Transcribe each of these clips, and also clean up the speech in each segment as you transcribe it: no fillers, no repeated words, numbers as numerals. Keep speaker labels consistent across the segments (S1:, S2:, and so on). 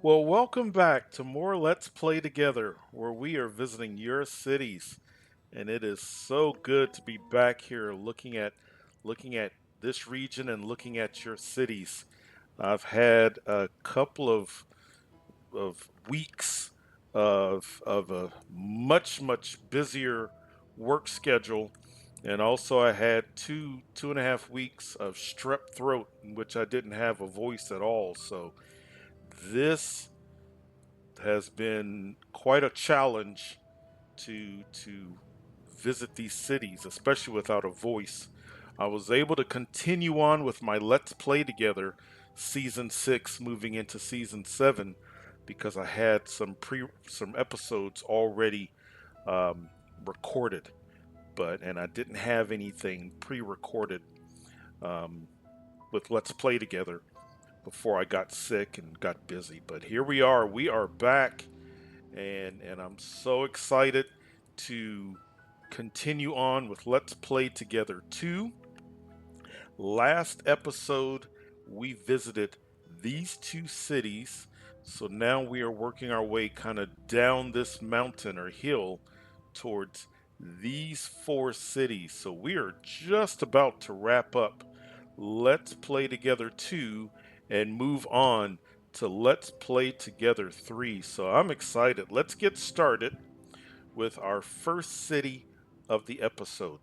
S1: Well, welcome back to more Let's Play Together, where we are visiting your cities. And it is so good to be back here looking at this region and looking at your cities. I've had a couple of weeks of a much busier work schedule, and also I had two and a half weeks of strep throat in which I didn't have a voice at all. So this has been quite a challenge to visit these cities, especially without a voice. I was able to continue on with my Let's Play Together season 6 moving into season 7 because I had some episodes already um, recorded, and I didn't have anything pre-recorded um, with Let's Play Together before I got sick and got busy. But here we are back, and I'm so excited to continue on with Let's Play Together 2. Last episode, we visited these two cities, so now we are working our way kind of down this mountain or hill towards these four cities. So we are just about to wrap up Let's Play Together 2 and move on to Let's Play Together 3. So I'm excited. Let's get started with our first city of the episode.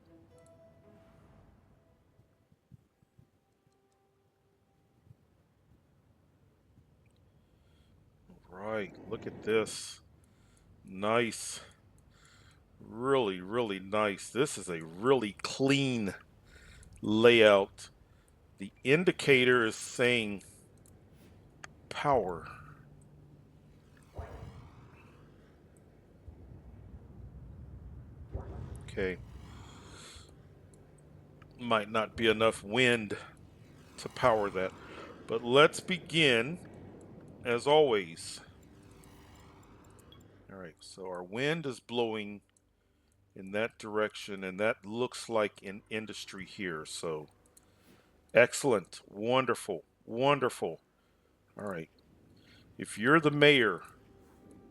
S1: Right, look at this. Nice. Really nice. This is a really clean layout. The indicator is saying power. Okay. Might not be enough wind to power that. But let's begin as always. All right, so our wind is blowing in that direction, and that looks like an industry here. So excellent. Wonderful. All right. If you're the mayor,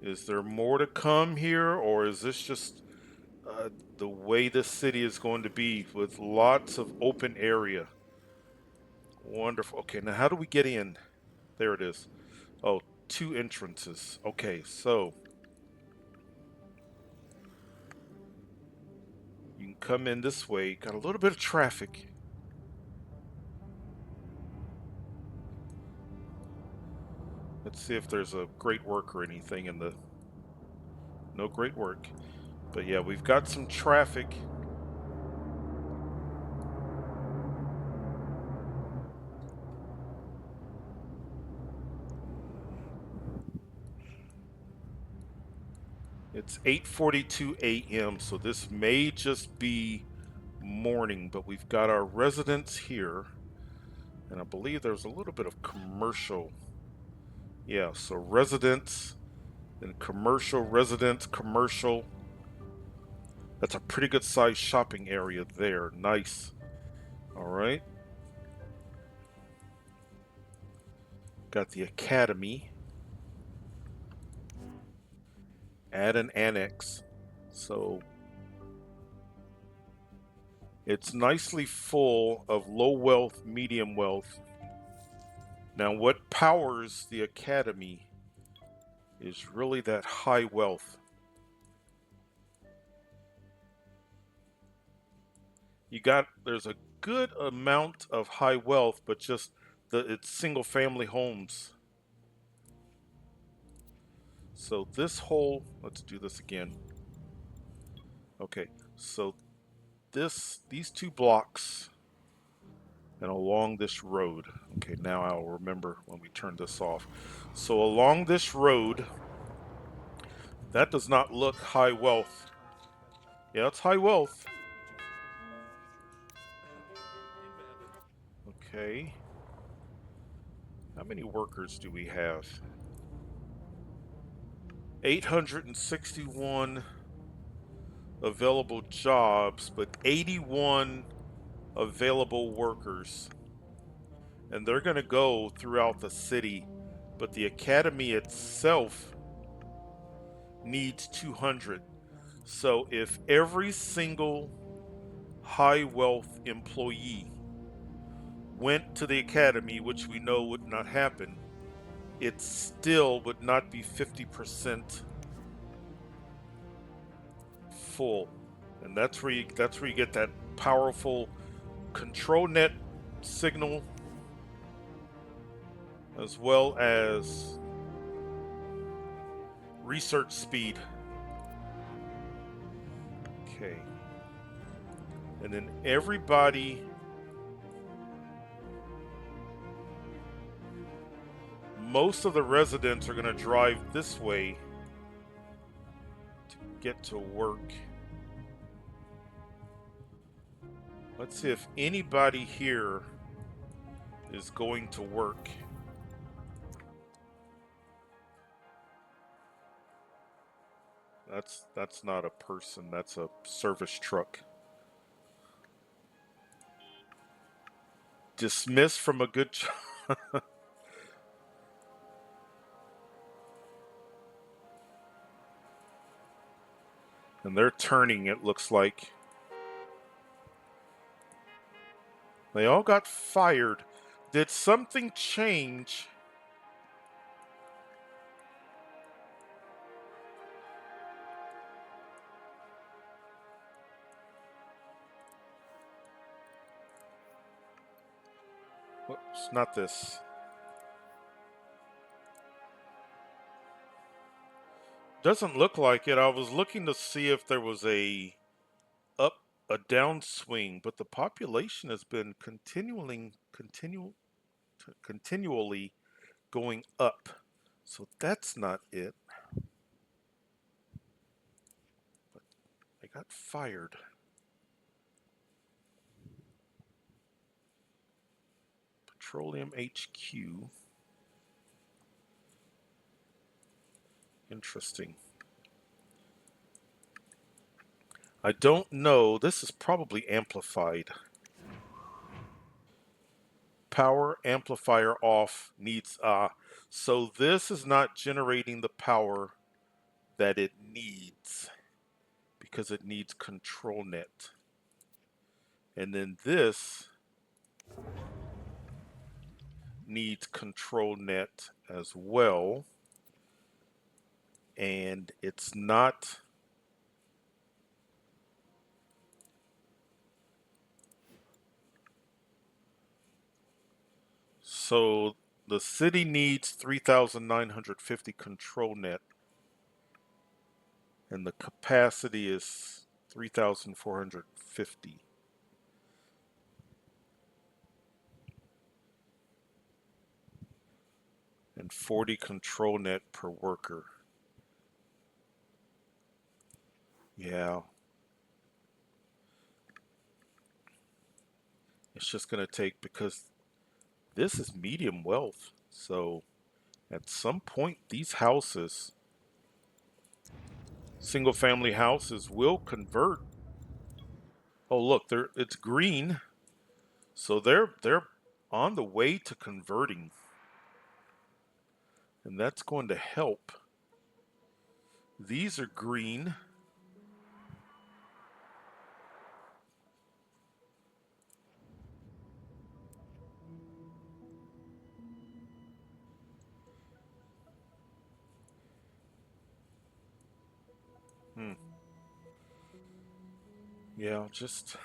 S1: is there more to come here, or is this just uh, the way this city is going to be with lots of open area? Wonderful. Okay, now how do we get in? There it is. Oh, two entrances. Okay, so you can come in this way. Got a little bit of traffic. Let's see if there's a great work or anything in the... No great work. But yeah, we've got some traffic. It's 8:42 a.m., so this may just be morning, but we've got our residents here, and I believe there's a little bit of commercial. Yeah, so residents and commercial, residents, commercial. That's a pretty good sized shopping area there. Nice. All right. Got the academy. Add an annex. So it's nicely full of low wealth, medium wealth. Now, what powers the academy is really that high wealth. There's a good amount of high wealth, but just it's single family homes. So this whole, let's do this again. Okay, so these two blocks and along this road. Okay, now I'll remember when we turn this off. So along this road, that does not look high wealth. Yeah, it's high wealth. Okay. How many workers do we have? 861 available jobs, but 81 available workers. And they're going to go throughout the city but the academy itself needs 200. So if every single high wealth employee went to the academy, which we know would not happen, it still would not be 50% full. And that's where you get that powerful control net signal, as well as research speed. Okay. And then most of the residents are going to drive this way to get to work. Let's see if anybody here is going to work. That's not a person, that's a service truck. Dismissed from a good job. And they're turning, it looks like. They all got fired. Did something change? Whoops, not this. Doesn't look like it. I was looking to see if there was a downswing, but the population has been continually going up. So that's not it. But they got fired. Petroleum HQ. Interesting. I don't know. This is probably amplified. Power amplifier off needs so this is not generating the power that it needs because it needs control net. And then this needs control net as well. And it's not. So the city needs 3,950 control net. And the capacity is 3,450. And 40 control net per worker. Yeah. It's just going to take, because this is medium wealth. So at some point, these houses, single family houses, will convert. Oh, look, it's green. So they're on the way to converting. And that's going to help. These are green. Yeah, just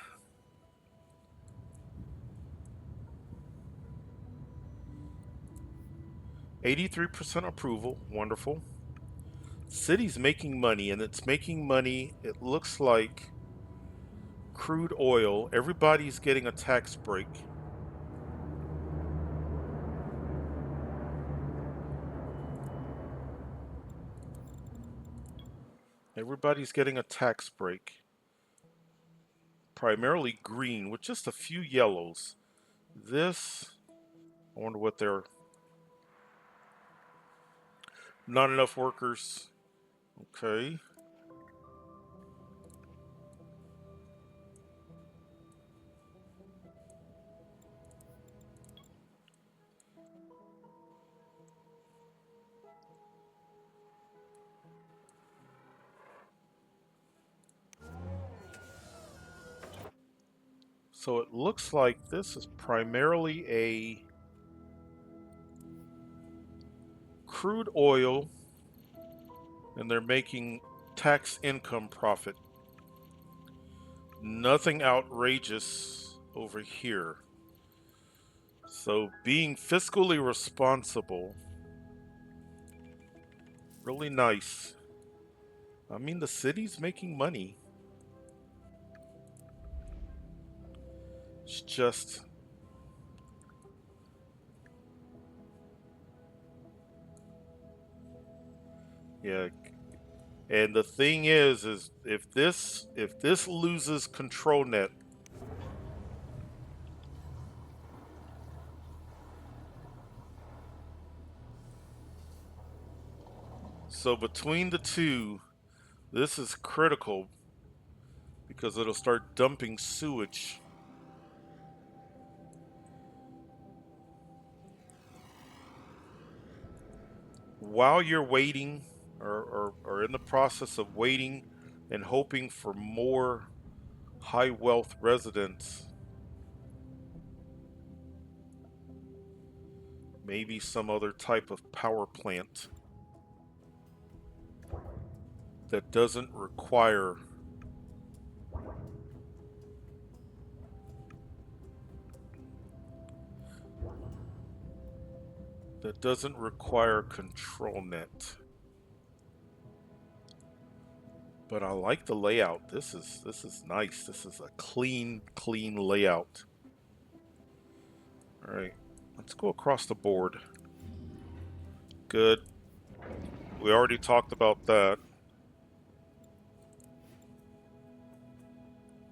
S1: 83% approval. Wonderful. City's making money, and it's making money. It looks like crude oil. Everybody's getting a tax break. Everybody's getting a tax break. Primarily green with just a few yellows. This, I wonder what they're. Not enough workers. Okay. So it looks like this is primarily a crude oil, and they're making tax income profit. Nothing outrageous over here. So being fiscally responsible, really nice. I mean, the city's making money. It's just, yeah. And the thing is if this loses control net, so between the two, this is critical because it'll start dumping sewage. While you're waiting or in the process of waiting and hoping for more high wealth residents, maybe some other type of power plant that doesn't require control net. But I like the layout. This is nice. This is a clean layout. All right, let's go across the board. Good. We already talked about that.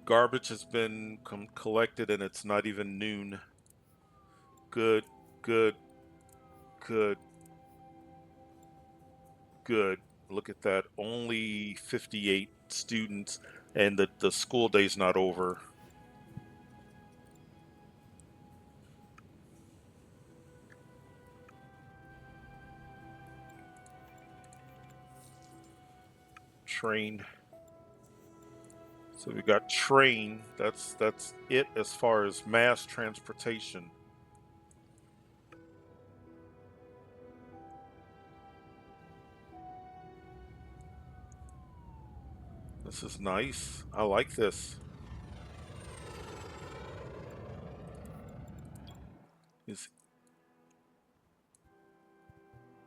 S1: Garbage has been collected and it's not even noon. Good, good, good, good. Look at that. Only 58 students and the school day's not over. Train. So we got train. That's it as far as mass transportation. This is nice. I like this. Is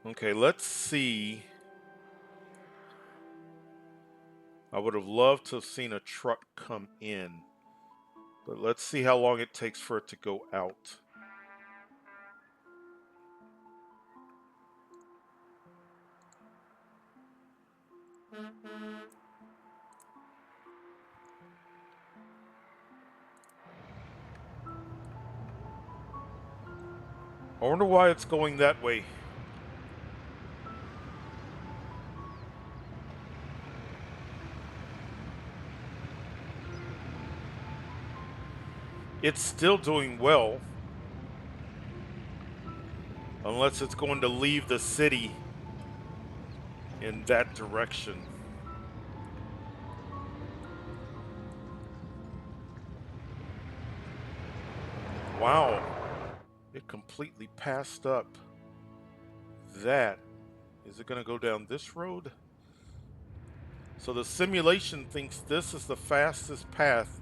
S1: okay, let's see. I would have loved to have seen a truck come in, but let's see how long it takes for it to go out. I wonder why it's going that way. It's still doing well, unless it's going to leave the city in that direction. Wow, it completely passed up that. Is it going to go down this road? So the simulation thinks this is the fastest path.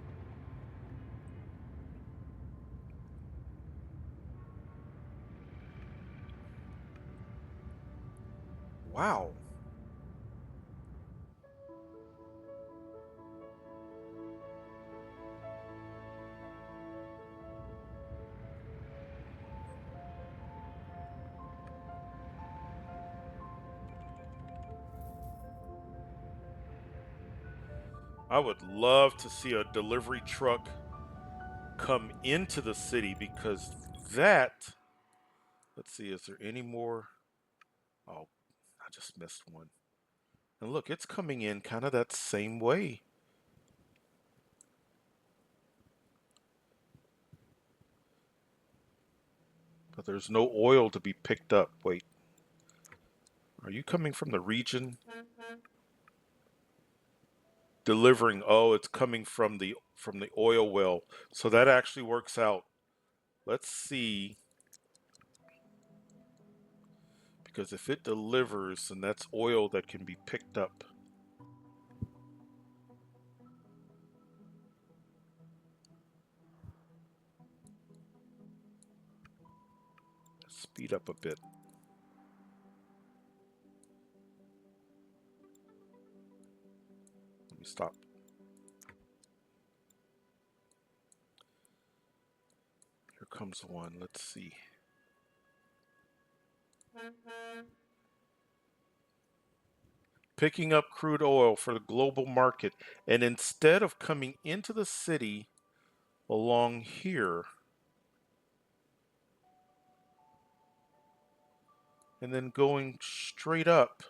S1: Wow. I would love to see a delivery truck come into the city because that, let's see, is there any more? Oh, I just missed one. And look, it's coming in kind of that same way. But there's no oil to be picked up. Wait, are you coming from the region? Delivering, oh, it's coming from the from the oil well. So that actually works out. Let's see, because if it delivers, then that's oil that can be picked up. Speed up a bit. Let me stop. Here comes one. Let's see. Picking up crude oil for the global market. And instead of coming into the city along here and then going straight up,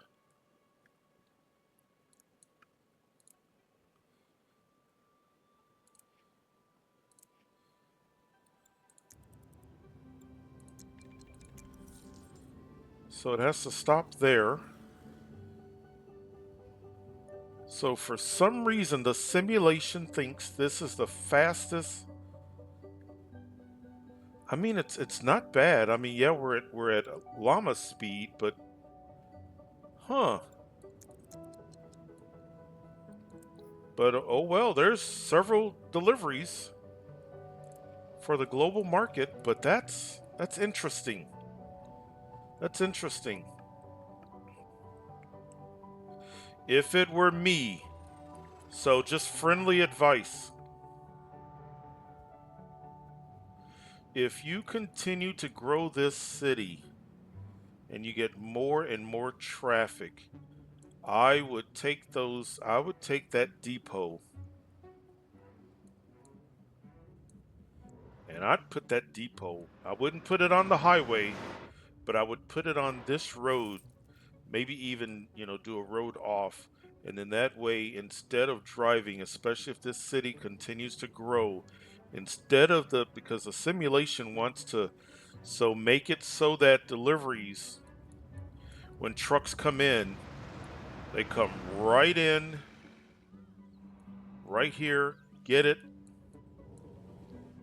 S1: so it has to stop there. So for some reason, the simulation thinks this is the fastest. I mean, it's not bad. I mean, yeah, we're at llama speed, but huh. But oh well, there's several deliveries for the global market, but that's interesting. That's interesting. If it were me, so just friendly advice. If you continue to grow this city and you get more and more traffic, I would take that depot and I'd put that depot. I wouldn't put it on the highway, but I would put it on this road, maybe even, do a road off. And then that way, instead of driving, especially if this city continues to grow, because the simulation wants to, so make it so that deliveries, when trucks come in, they come right in, right here, get it,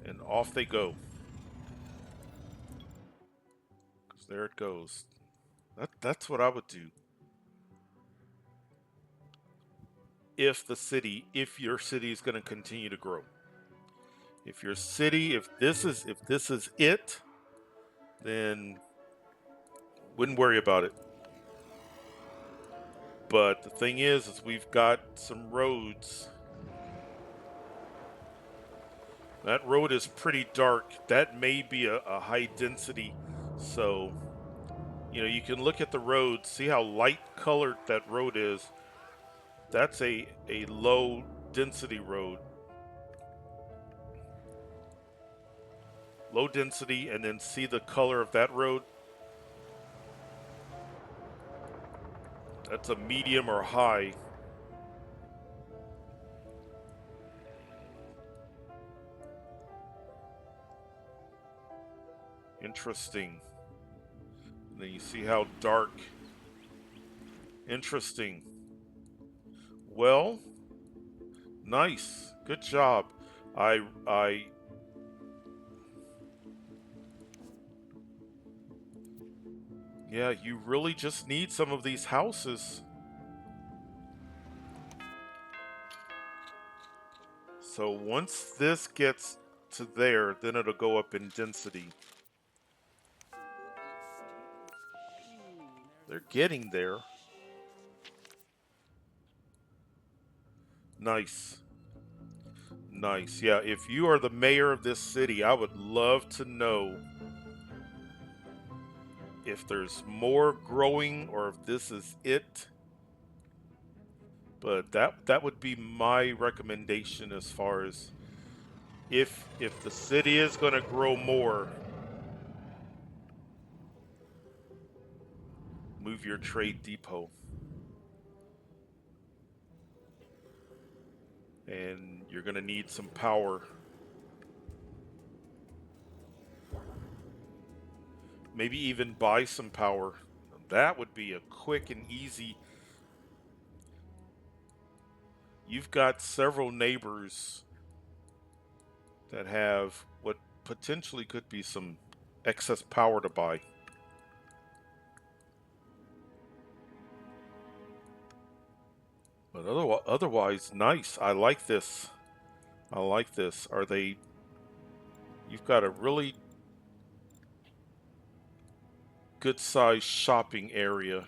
S1: and off they go. Because there it goes. That's what I would do. If your city is going to continue to grow. If this is it, then wouldn't worry about it. But the thing is we've got some roads. That road is pretty dark. That may be a high density. So, you can look at the road, see how light colored that road is. That's a low density road. Low density, and then see the color of that road. That's a medium or high. Interesting. And then you see how dark. Interesting. Well, nice. Good job. I Yeah, you really just need some of these houses. So once this gets to there, then it'll go up in density. They're getting there. Nice. Nice. Yeah, if you are the mayor of this city, I would love to know if there's more growing or if this is it. But that would be my recommendation as far as if the city is going to grow more, move your trade depot. And you're going to need some power. Maybe even buy some power. That would be a quick and easy. You've got several neighbors that have what potentially could be some excess power to buy. But otherwise, nice. I like this. I like this. Are they? You've got a really good sized shopping area.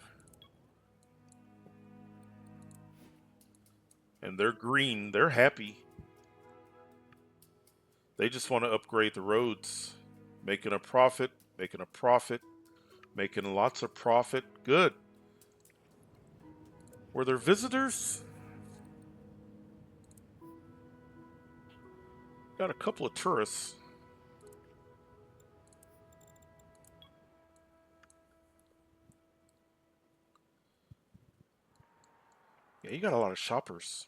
S1: And they're green. They're happy. They just want to upgrade the roads. Making a profit, making a profit, making lots of profit. Good. Were there visitors? Got a couple of tourists. Yeah, you got a lot of shoppers.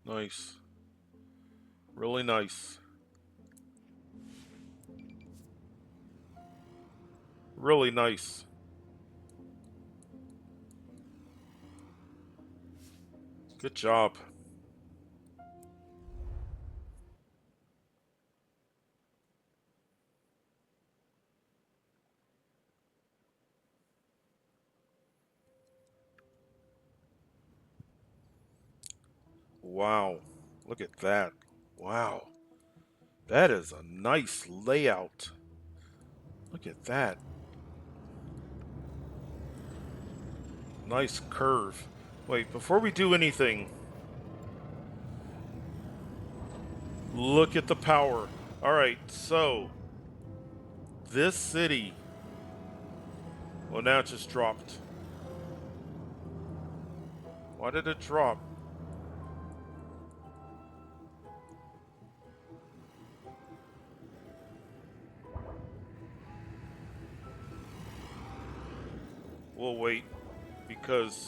S1: Nice. Really nice. Really nice. Good job. Wow. Look at that. Wow. That is a nice layout. Look at that. Nice curve. Wait, before we do anything, look at the power. All right, so this city, well, now it just dropped. Why did it drop? We'll wait because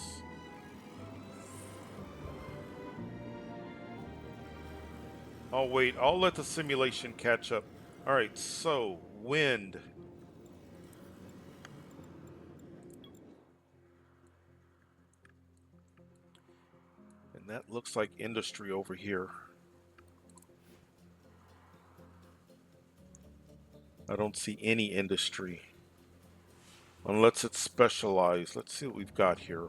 S1: I'll wait. I'll let the simulation catch up. All right, so wind. And that looks like industry over here. I don't see any industry. Unless it's specialized. Let's see what we've got here.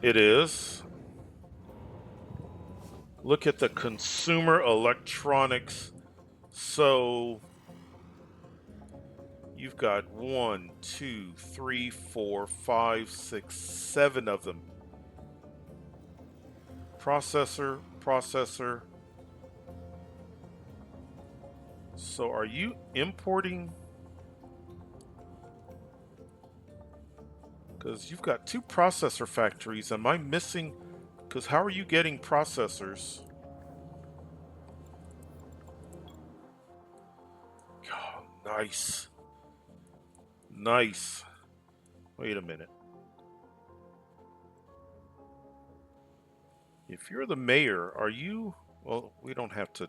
S1: It is. Look at the consumer electronics. So you've got 1, 2, 3, 4, 5, 6, 7 of them. Processor, processor. So are you importing? Because you've got 2 processor factories. Am I missing? Because how are you getting processors? Oh, nice. Nice. Wait a minute. If you're the mayor, are you? Well, we don't have to.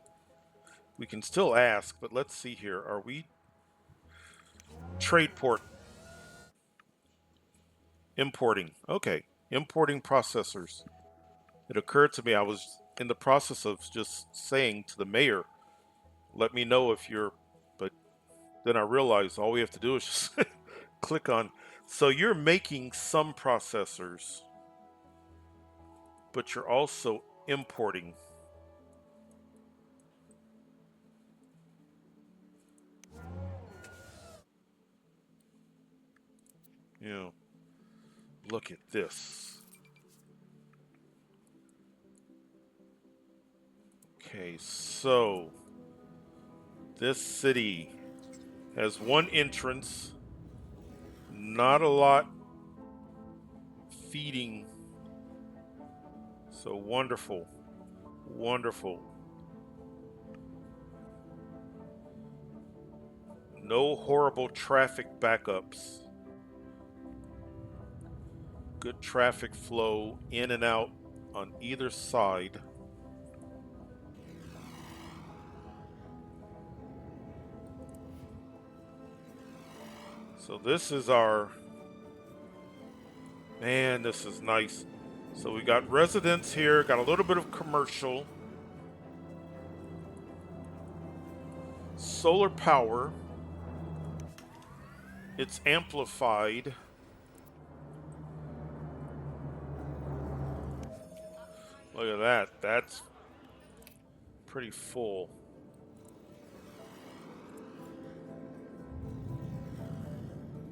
S1: We can still ask, but let's see here. Are we? Trade port. Importing. Okay. Importing processors. It occurred to me I was in the process of just saying to the mayor, let me know if you're. But then I realized all we have to do is just click on. So you're making some processors, but you're also importing. You know, look at this. Okay, so this city has one entrance, not a lot feeding. So wonderful, wonderful. No horrible traffic backups. Good traffic flow in and out on either side. So this is our, man, this is nice. So we got residents here, got a little bit of commercial, solar power. It's amplified. Look at that. That's pretty full.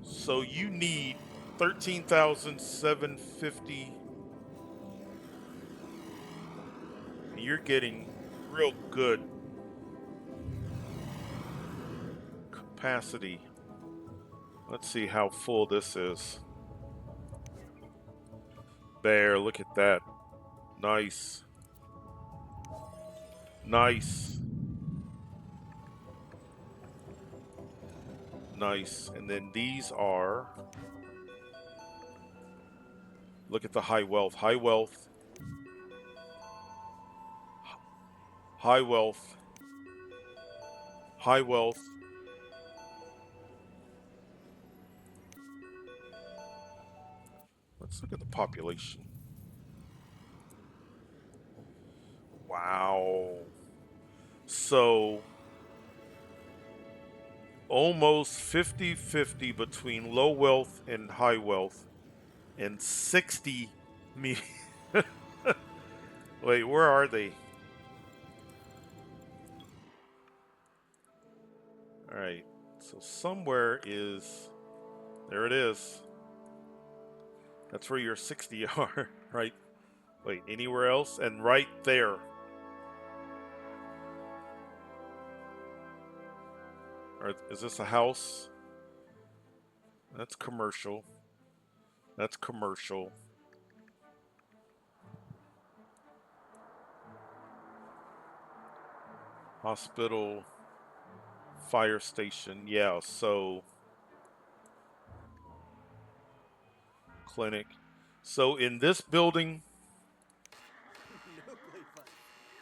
S1: So you need 13,750. You're getting real good capacity. Let's see how full this is. There, look at that. Nice. Nice. Nice. And then these are, look at the high wealth. High wealth. High wealth. High wealth. Let's look at the population. Wow. So almost 50-50 between low wealth and high wealth, and 60 me. Wait, where are they? All right. So somewhere is, there it is. That's where your 60 are, right? Wait, anywhere else? And right there. Or is this a house? That's commercial. That's commercial. Hospital, fire station. Yeah, so clinic. So in this building,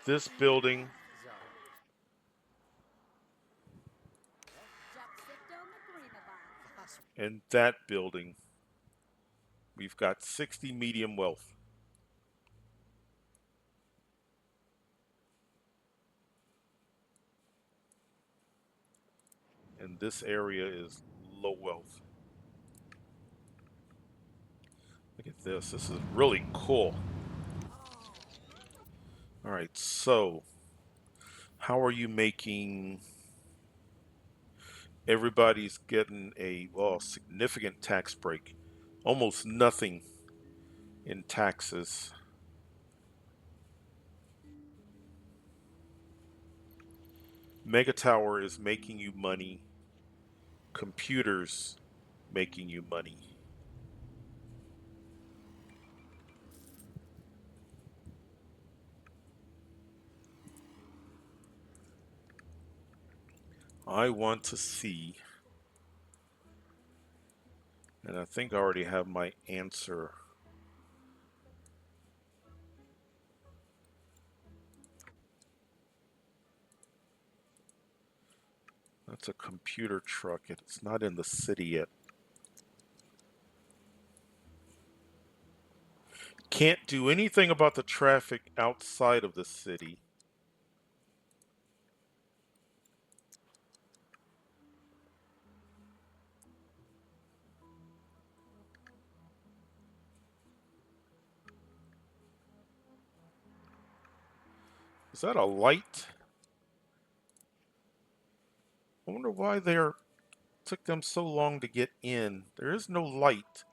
S1: this building, and that building, we've got 60 medium wealth. And this area is low wealth. Look at this. This is really cool. All right, so how are you making, everybody's getting a, well, significant tax break. Almost nothing in taxes. Mega Tower is making you money. Computers making you money. I want to see, and I think I already have my answer. That's a computer truck. It's not in the city yet. Can't do anything about the traffic outside of the city. Is that a light? I wonder why they're took them so long to get in. There is no light,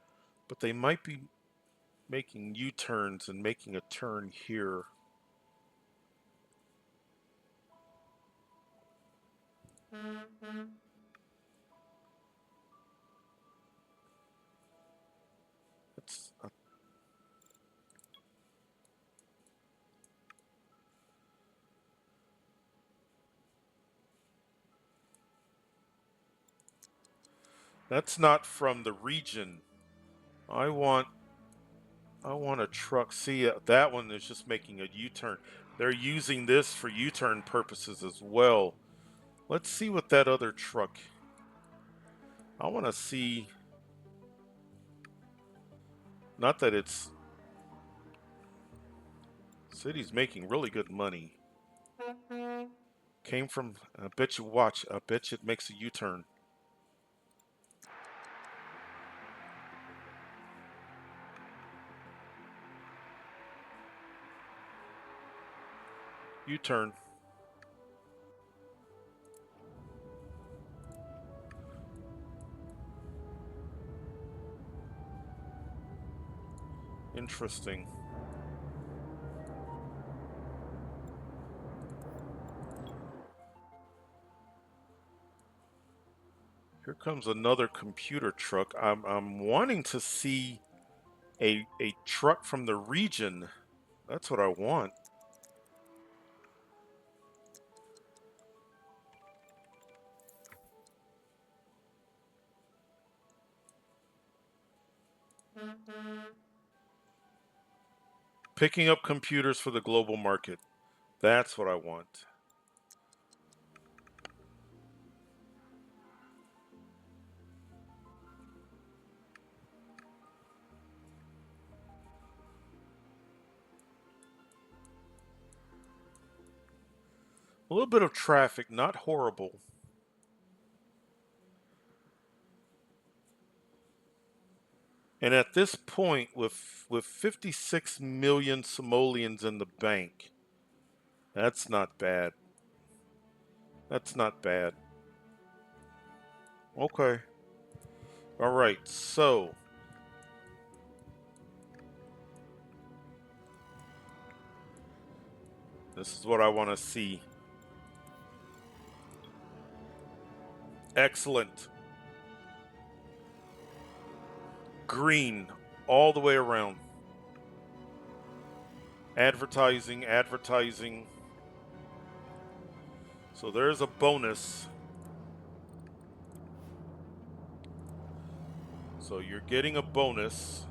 S1: but they might be making U-turns and making a turn here. It's that's not from the region. I want a truck. See, that one is just making a U-turn. They're using this for U-turn purposes as well. Let's see what that other truck. I want to see, not that it's, city's making really good money. Came from, I bet you watch, I bet you it makes a U-turn. U-turn. Interesting. Here comes another computer truck. I'm wanting to see a truck from the region. That's what I want. Picking up computers for the global market. That's what I want. A little bit of traffic, not horrible. And at this point, with 56 million simoleons in the bank, that's not bad. That's not bad. Okay. All right. So this is what I want to see. Excellent. Green all the way around. Advertising, advertising. So there's a bonus. So you're getting a bonus.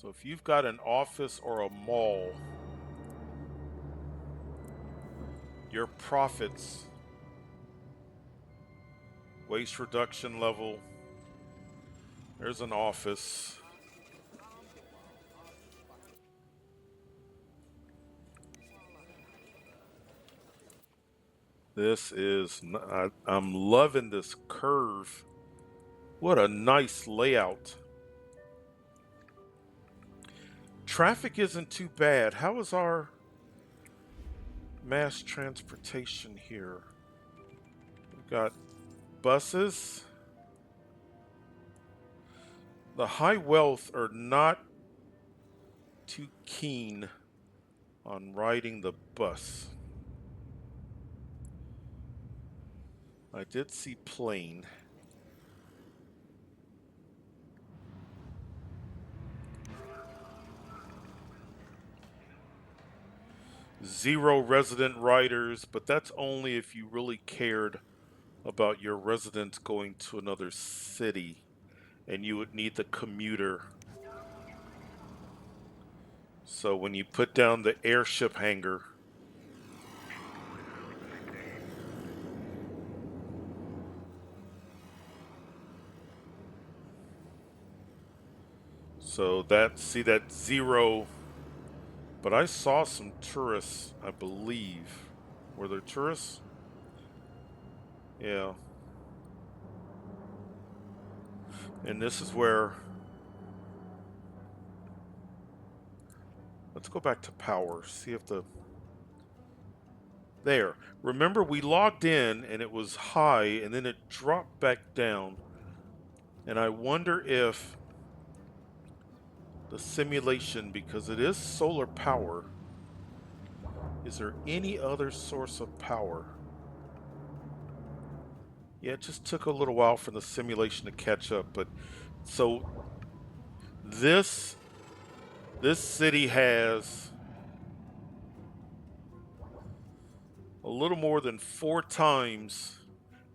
S1: So if you've got an office or a mall, your profits, waste reduction level, there's an office. This is, I'm loving this curve. What a nice layout. Traffic isn't too bad. How is our mass transportation here? We've got buses. The high wealth are not too keen on riding the bus. I did see plane. Zero resident riders, but that's only if you really cared about your residents going to another city and you would need the commuter. So when you put down the airship hangar, so that, see that zero, but I saw some tourists, I believe. Were there tourists? Yeah. And this is where, let's go back to power, see if the, there. Remember we logged in and it was high and then it dropped back down. And I wonder if the simulation, because it is solar power, is there any other source of power? Yeah, it just took a little while for the simulation to catch up, but so this city has a little more than 4 times.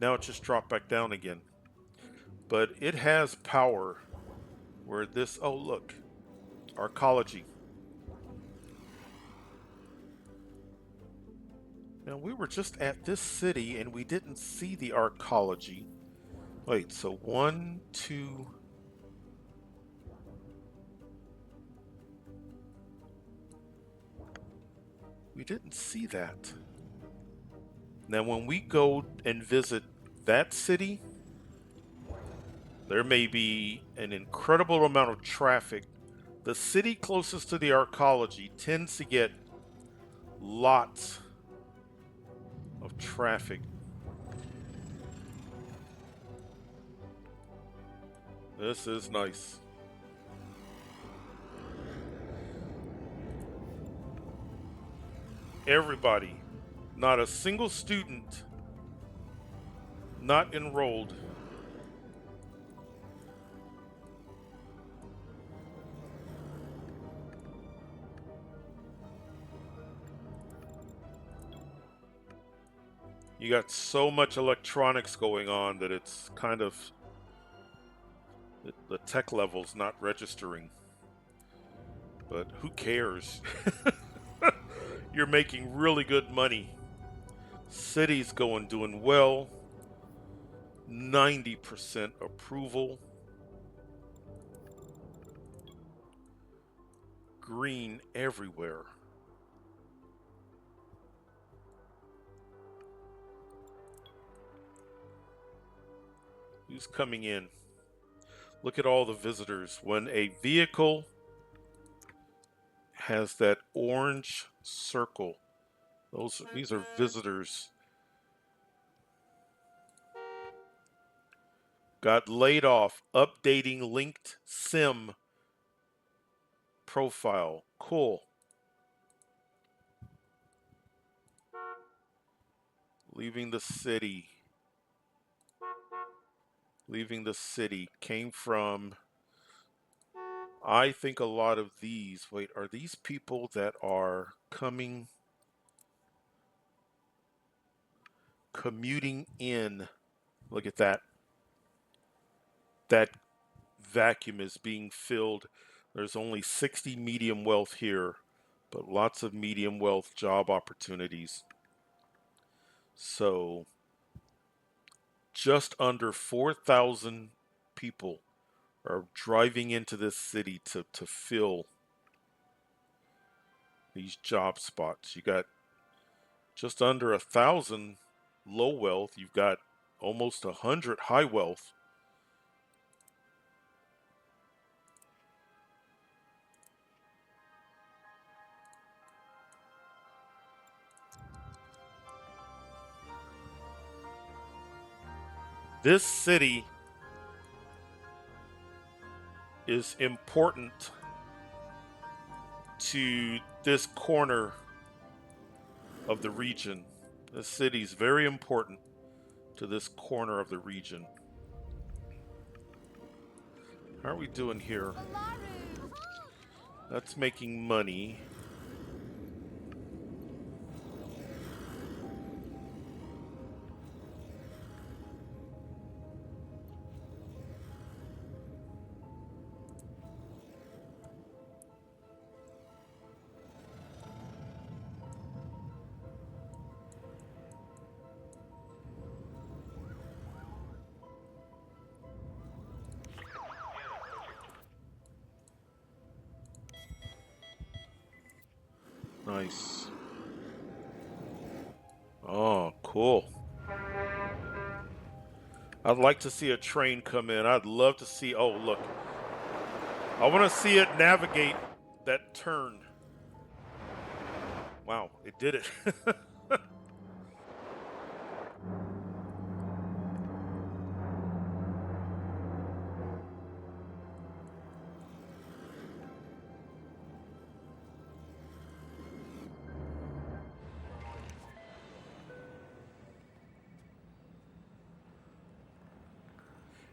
S1: Now it just dropped back down again. But it has power. Where this, oh, look, arcology. Now, we were just at this city and we didn't see the arcology. Wait, so one, two. We didn't see that. Now, when we go and visit that city, there may be an incredible amount of traffic. The city closest to the arcology tends to get lots of traffic. This is nice. Everybody, not a single student not enrolled. You got so much electronics going on that it's kind of the tech level's not registering. But who cares? You're making really good money. City's doing well. 90% approval. Green everywhere. Who's coming in? Look at all the visitors. When a vehicle has that orange circle, these are visitors. Got laid off, updating linked sim profile. Cool. Leaving the city. Leaving the city. Came from, I think a lot of these. Wait, are these people that are commuting in? Look at that. That vacuum is being filled. There's only 60 medium wealth here, but lots of medium wealth job opportunities. So just under 4,000 people are driving into this city to fill these job spots. You got just under 1,000 low wealth. You've got almost 100 high wealth. This city is important to this corner of the region. This city is very important to this corner of the region. How are we doing here? That's making money. Nice. Oh, cool. I'd like to see a train come in. I'd love to see. Oh, look. I want to see it navigate that turn. Wow, it did it.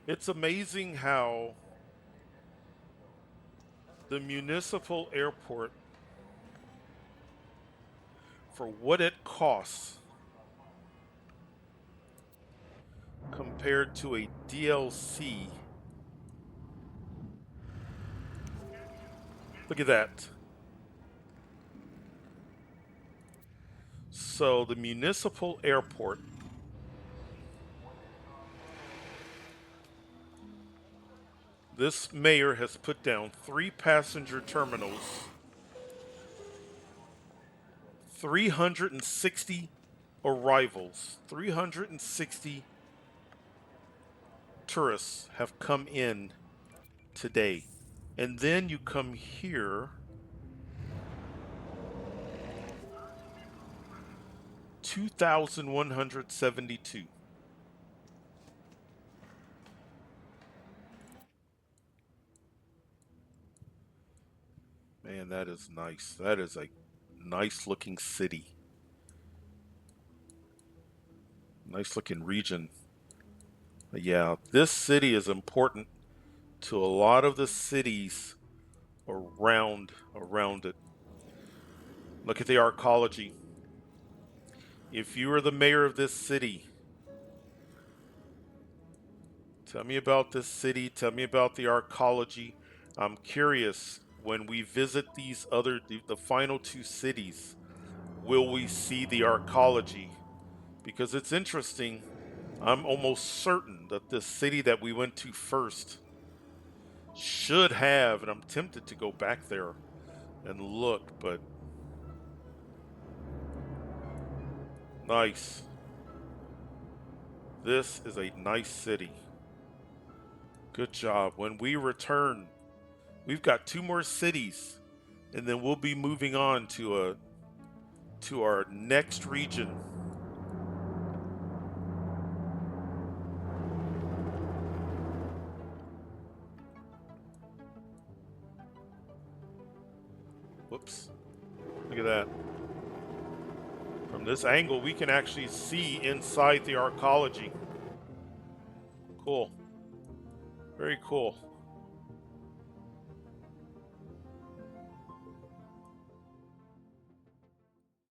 S1: It's amazing how the municipal airport, for what it costs compared to a DLC, Look at that. So the municipal airport, this mayor has put down 3 passenger terminals, 360 arrivals, 360 tourists have come in today. And then you come here, 2,172. Man, that is nice. That is a nice looking city. Nice looking region. But yeah, this city is important to a lot of the cities around it. Look at the arcology. If you were the mayor of this city, tell me about this city, tell me about the arcology. I'm curious when we visit the final 2 cities, will we see the arcology? Because it's interesting. I'm almost certain that the city that we went to first should have, and I'm tempted to go back there and look, but nice. This is a nice city. Good job. When we return, we've got 2 more cities, and then we'll be moving on to our next region. Whoops. Look at that. From this angle, we can actually see inside the arcology. Cool. Very cool.